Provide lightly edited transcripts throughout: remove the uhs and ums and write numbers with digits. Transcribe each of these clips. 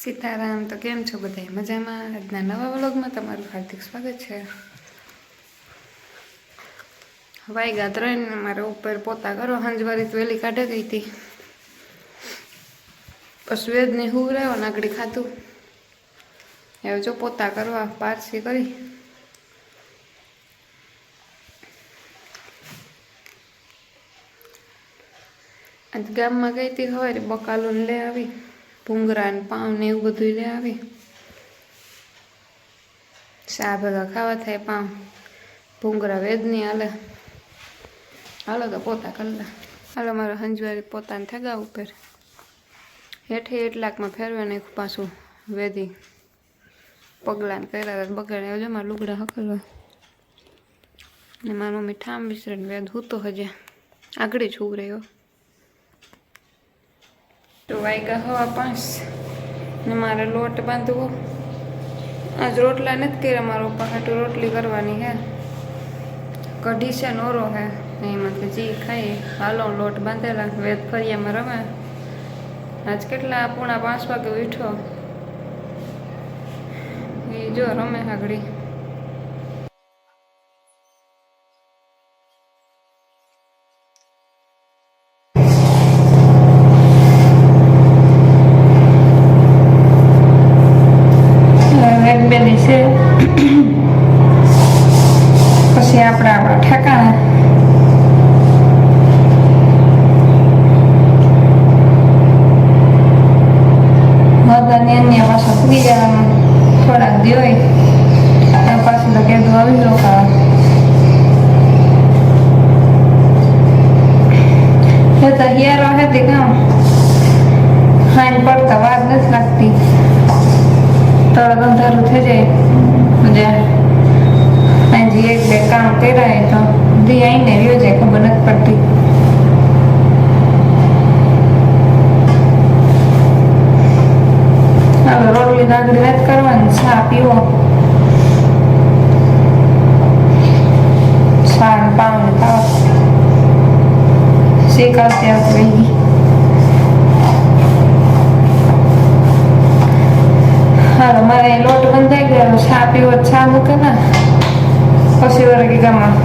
સીતારામ। તો કેમ છો બધા મજામાં? આજના નવા વ્લોગમાં તમારું હાર્દિક સ્વાગત છે। વાગ્યા 3 મારે ઉપર પોતા કરો હંજવારી તો વેલી કાઢે ગઈ હતી। બસ વેદને હુવરાવ્યો નાગડી ખાતું હવે જો પોતા કરવા પારસી કરી આજ ગામમાં ગઈ હતી સવારે બકાલું લઈ આવી ભૂંગરા ને પાઉં ને એવું બધું લઈ આવી શા ભેગા ખાવા થાય પાઉં ભૂંગરા વેદની હાલો તો પોતા કરલા હાલો મારો હંજવારી પોતાને થેગા ઉપર હેઠે એટલાકમાં ફેરવે નાખ્યું પાછું વેદી પગલાને કર્યા બગાડે આવજો મારા લુગડા હકલવા ને મારી મમ્મી ઠામ વિસરે વેદ હું તો હજે આગળ જ ઉભ રહ્યો તો વાગ્યા 5:15 ને મારે લોટ બાંધવો આજ રોટલા નથી કર્યા મારા પપ્પા હાટું રોટલી કરવાની હે કઢી છે નોરો હે એમાંથી જી ખાઈ હાલો લોટ બાંધેલા વેદ ફરિયામાં રમે આજ કેટલા 4:30 વાગે ઉઠ્યો એ જો રમે આગળ પછી આપણા ઠેકાણા મદન અન્ય પાછા ફરી જવાનું થોડાક દિવસ પાછું તો કીધું આવી રોકાવા એ તો હિયારો હતી કામ હાન પડતા વાર નથી લાગતી તરત અંધારું થઈ જાય હજી 1-2 કામ કર્યા તો દી આવીને રહ્યો જાય ખબર નથી પડતી હવે રોટલી નાગડી નથી કરવાની ચા પીવો ચા ને પાઉં ખાવા શીખાવતી આવતી રહી હાલો મારે લોટ બંધાઈ ગયો ચા પીવો ચા મૂકે ને પછી વરગીગામાં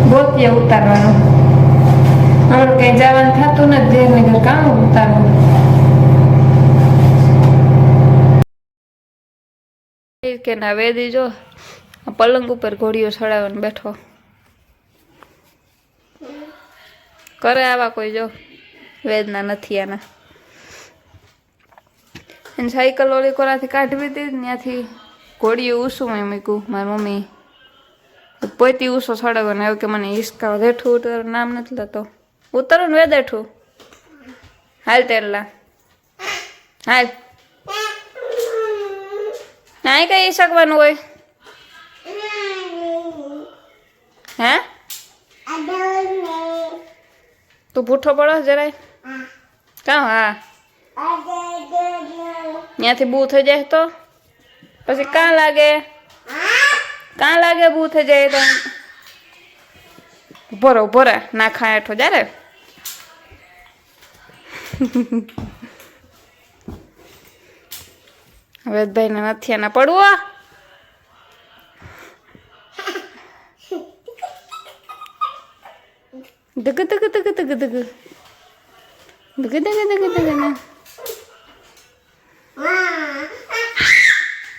ગોતીએ ઉતારવાનું હવે કંઈ જવાનું થતું નથી ઘેરની ઘર કામ ઉતારવું કે ના વેદી જો પલંગ ઉપર ઘોડીઓ ચડાવીને બેઠો કરે આવા કોઈ જો વેદના નથી આના એને સાયકલ ઓલી કોરાથી કાઢવી હતી ત્યાંથી ઘોડીઓ ઊસું મેં મૂક્યું મારી મમ્મી પોતી ઊસો ચડાવવાનો એવું કે મને હિસકા હેઠું ઉતર નામ નથી લેતો ઉતરો ને વેદ હેઠું હાલ તેરલા હાલ નાય કઈ શકવાનું હોય હે તું પૂઠો પડો જરાય કાં હા ત્યાંથી બૂ થઈ જાય તો પછી કાં લાગે બૂ થઈ જાય તો ઉભો રે ના ખાય હેઠો જ્યારે વેદભાઈ ને નથી એના પડવું દગ દગ દગ દગ દગ દગ દગ દગ દગ દગ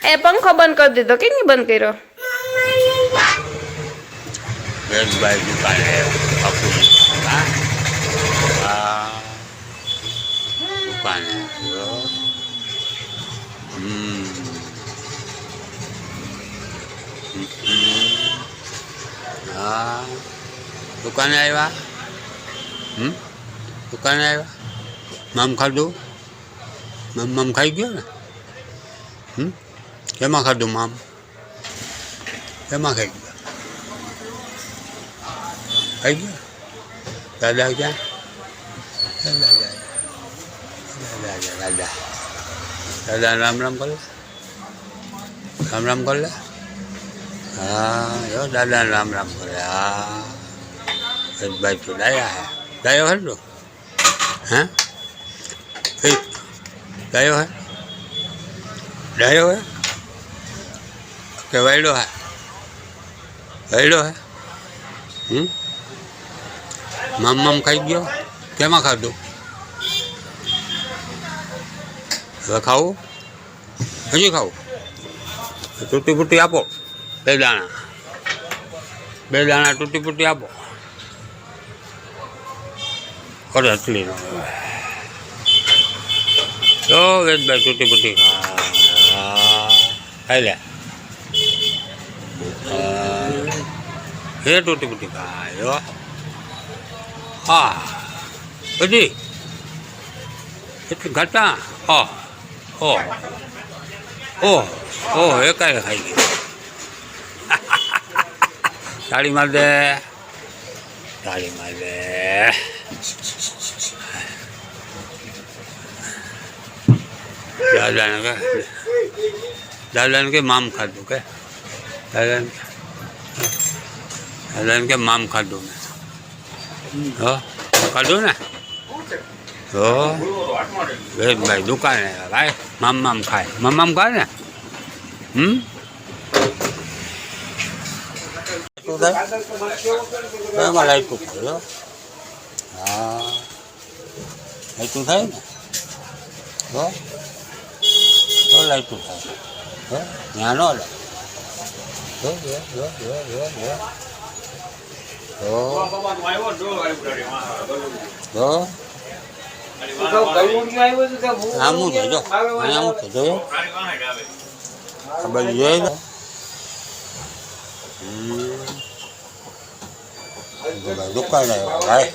એ પંખો બંધ કરી દીધો કે નહીં બંધ કર્યો વેદભાઈ દુકાને દુકાને હા દુકાને આવ્યા દુકાને આવ્યા મામ ખાધું મામ ખાઈ ગયો ને કેમાં ખાધું મામ કેમાં ખાઈ ગયો દાદા ક્યાં દાદા રામ રામ કરે હા જો દાદા રામ રામ કરે હા ભાઈ તો ડાયા હે ડાયો હે તો હે ગાયો હે ડાયો હે કે વાયડો હે? વાયડો હે. મામ ખાઈ ગયો? કેમાં ખાધું? હવે ખાવું? હજી ખાવું? તૂટી ફૂટી આપો, 2 દાણા. 2 દાણા તૂટી ફૂટી આપો. અરે અસલી તો વેદભાઈ તૂટી ફૂટી ખાઈ લે. એ તૂટી ફૂટી ખાય. હા બધી એટલી ઘટા. ઓહ ઓહ ઓહ ઓહ એકાય ખાઈ ગઈ. તાળી માર દે, તાળી માર દે. દાદાને કે મામ ખાધું કે દાદાને કે મામ ખાધું ને. હો ખાધું ને. હો વેદભાઈ દુકાને ભાઈ મામ ખાય. મામ ખાય ને. એમાં લાઈટું થાય. હા લાઈટું થાય ને. હો તો લાઈટું થાય. હો ત્યાં નો લે. આમું છે જો આમું છે જોયું આ બધું જોઈ લો. દુકાન આવ્યો ભાઈ,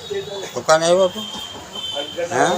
દુકાન આવ્યો તું. હા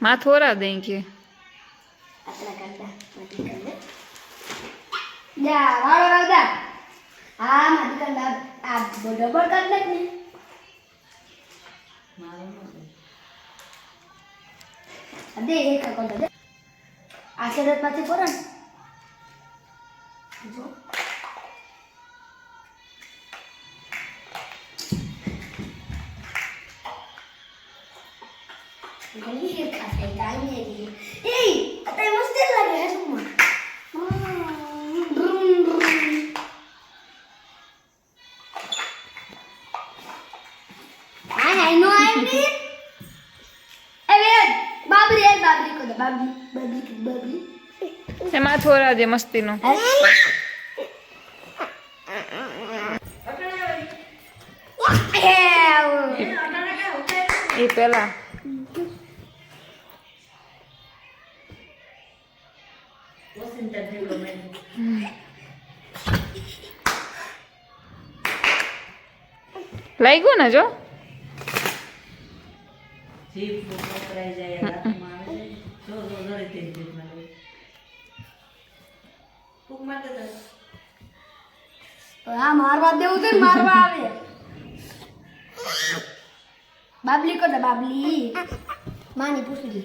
માથું ઓરા દઈ કે આશીર્વાદ પાછી કરો ને. એ માથું ઓરા દે મસ્તીનું. એ પેલા લાગ્યું ને જો. હા મારવા દેવું છે, મારવા આવે. બાબલી કોને? બાબલી માની પૂછી